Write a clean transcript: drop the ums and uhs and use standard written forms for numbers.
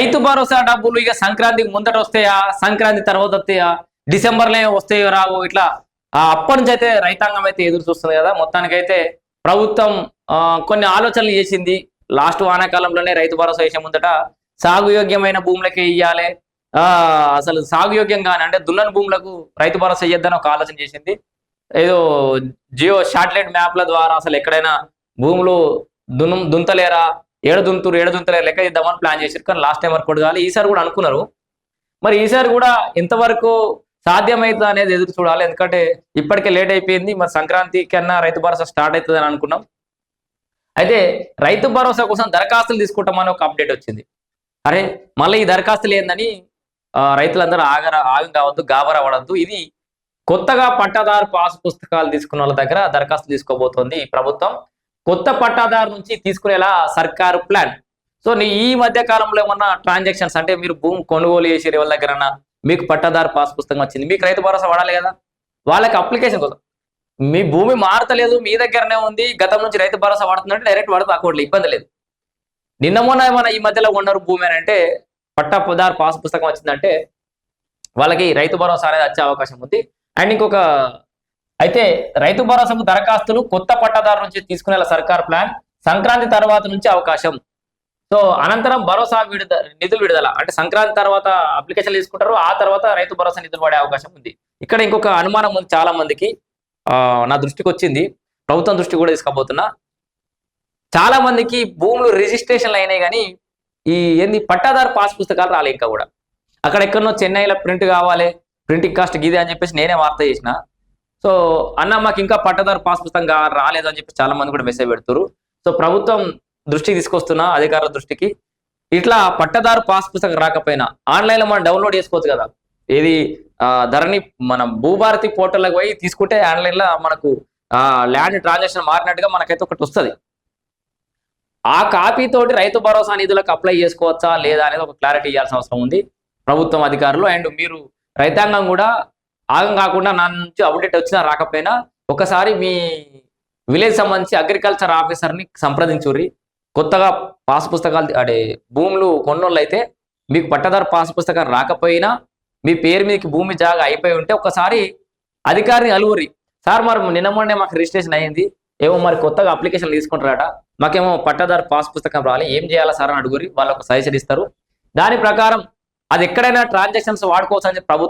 రైతు భరోసా డబ్బులు ఇక సంక్రాంతికి ముందట వస్తాయా, సంక్రాంతి తర్వాత వస్తాయా, డిసెంబర్లో వస్తాయో రావు, ఇట్లా అప్పటి నుంచి అయితే రైతాంగం అయితే ఎదురు చూస్తుంది కదా. మొత్తానికైతే ప్రభుత్వం కొన్ని ఆలోచనలు చేసింది. లాస్ట్ వానాకాలంలోనే రైతు భరోసా వేసే ముందట సాగు యోగ్యమైన భూములకే ఇయ్యాలి, అసలు సాగు యోగ్యంగానే అంటే దున్నని భూములకు రైతు భరోసా ఇయ్యద్దని ఒక ఆలోచన చేసింది. ఏదో జియో శాటిలైట్ మ్యాప్ల ద్వారా అసలు ఎక్కడైనా భూములు దుంతలేరా, ఏడు దుంతలేరు లెక్క ఇద్దామని ప్లాన్ చేశారు. కానీ లాస్ట్ టైం వరకు కావాలి, ఈసారి కూడా అనుకున్నారు. మరి ఈసారి కూడా ఎంతవరకు సాధ్యమవుతుంది అనేది ఎదురు చూడాలి. ఎందుకంటే ఇప్పటికే లేట్ అయిపోయింది. మరి సంక్రాంతి కన్నా రైతు భరోసా స్టార్ట్ అవుతుంది అని అనుకున్నాం. అయితే రైతు భరోసా కోసం దరఖాస్తులు తీసుకుంటామని ఒక అప్డేట్ వచ్చింది. అరే మళ్ళీ ఈ దరఖాస్తులు ఏందని రైతులందరూ ఆగం కావద్దు, గాబరా పడద్దు. ఇది కొత్తగా పట్టాదారు పాస్ పుస్తకాలు తీసుకున్న వాళ్ళ దగ్గర దరఖాస్తు తీసుకోబోతోంది ఈ ప్రభుత్వం. కొత్త పట్టాదారు నుంచి తీసుకునేలా సర్కారు ప్లాన్. సో ఈ మధ్య కాలంలో ఏమన్నా ట్రాన్సాక్షన్స్ అంటే మీరు భూమి కొనుగోలు చేసే వాళ్ళ దగ్గర మీకు పట్టాదారు పాస్ పుస్తకం వచ్చింది, మీకు రైతు భరోసా వాడాలి కదా, వాళ్ళకి అప్లికేషన్ కోసం మీ భూమి మారతలేదు, మీ దగ్గరనే ఉంది, గతం నుంచి రైతు భరోసా వాడుతుందంటే డైరెక్ట్ వాడుతూ అకౌంట్లో ఇబ్బంది లేదు. నిన్న మొన్న ఏమన్నా ఈ మధ్యలో ఉన్నారు భూమి అని అంటే పట్టాదారు పాస్ పుస్తకం వచ్చిందంటే వాళ్ళకి రైతు భరోసా అనేది వచ్చే అవకాశం ఉంది. అండ్ ఇంకొక అయితే రైతు భరోసాకు దరఖాస్తులు కొత్త పట్టాదారు నుంచి తీసుకునేలా సర్కార్ ప్లాన్. సంక్రాంతి తర్వాత నుంచి అవకాశం. సో అనంతరం భరోసా నిధులు విడుదల అంటే సంక్రాంతి తర్వాత అప్లికేషన్లు తీసుకుంటారు, ఆ తర్వాత రైతు భరోసా నిధులు పడే అవకాశం ఉంది. ఇక్కడ ఇంకొక అనుమానం ఉంది చాలా మందికి, నా దృష్టికి వచ్చింది, ప్రభుత్వం దృష్టి కూడా తీసుకోబోతున్నా. చాలా మందికి భూములు రిజిస్ట్రేషన్లు అయినాయి కానీ ఏంది పట్టాదారు పాస్ పుస్తకాలు రాలే ఇంకా కూడా. అక్కడ ఎక్కడనో చెన్నైలో ప్రింట్ కావాలి, ప్రింటింగ్ కాస్ట్ గిదే అని చెప్పేసి నేనే వార్త చేసిన. సో అన్న మాకు ఇంకా పట్టాదారు పాస్ పుస్తకం రాలేదు అని చెప్పి చాలా మంది కూడా మెసేజ్ పెడుతున్నారు. సో ప్రభుత్వం దృష్టికి తీసుకొస్తున్నా, అధికారుల దృష్టికి, ఇట్లా పట్టాదారు పాస్ పుస్తకం రాకపోయినా ఆన్లైన్లో మనం డౌన్లోడ్ చేసుకోవచ్చు కదా. ఏది ధరణి మన భూభారతి పోర్టల్కి పోయి తీసుకుంటే ఆన్లైన్లో మనకు ల్యాండ్ ట్రాన్సాక్షన్ మారినట్టుగా మనకైతే ఒకటి వస్తుంది. ఆ కాపీతోటి రైతు భరోసా నిధులకు అప్లై చేసుకోవచ్చా లేదా అనేది ఒక క్లారిటీ ఇవ్వాల్సిన అవసరం ఉంది ప్రభుత్వం అధికారులు. అండ్ మీరు రైతాంగం కూడా ఆగం కాకుండా నా నుంచి అప్డేట్ వచ్చినా రాకపోయినా ఒకసారి మీ విలేజ్ సంబంధించి అగ్రికల్చర్ ఆఫీసర్ని సంప్రదించుర్రి. కొత్తగా పాస్ పుస్తకాలు అంటే భూములు కొన్నోళ్ళు అయితే మీకు పట్టదారు పాస్ పుస్తకం రాకపోయినా మీ పేరు మీదకి భూమి జాగా అయిపోయి ఉంటే ఒకసారి అధికారిని అలువురి, సార్ మరి నిన్న మొన్నే మాకు రిజిస్ట్రేషన్ అయ్యింది, ఏమో మరి కొత్తగా అప్లికేషన్ తీసుకుంటారట, మాకేమో పట్టదారు పాస్ పుస్తకం రావాలి, ఏం చేయాలా సార్ అని అడుగురి. వాళ్ళు ఒక సజెషన్ ఇస్తారు. దాని ప్రకారం అది ఎక్కడైనా ట్రాన్సాక్షన్స్ వాడుకోవచ్చు అని ప్రభుత్వం